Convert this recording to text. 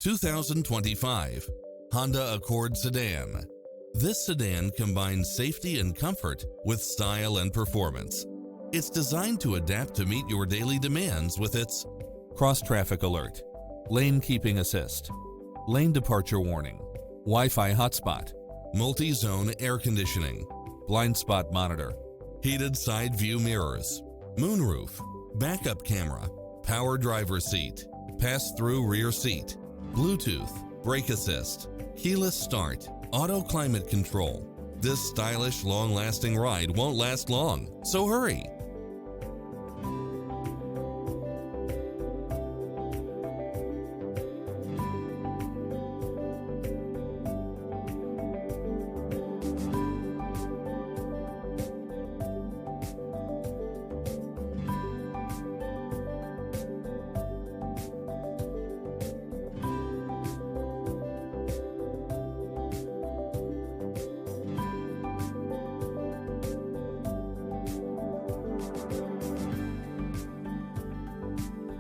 2025 Honda Accord Sedan. This sedan combines safety and comfort with style and performance. It's designed to adapt to meet your daily demands with its cross-traffic alert, lane keeping assist, lane departure warning, Wi-Fi hotspot, multi-zone air conditioning, blind spot monitor, heated side view mirrors, moonroof, backup camera, power driver seat, pass-through rear seat, Bluetooth, brake assist, keyless start, auto climate control. This stylish, long-lasting ride won't last long, so hurry!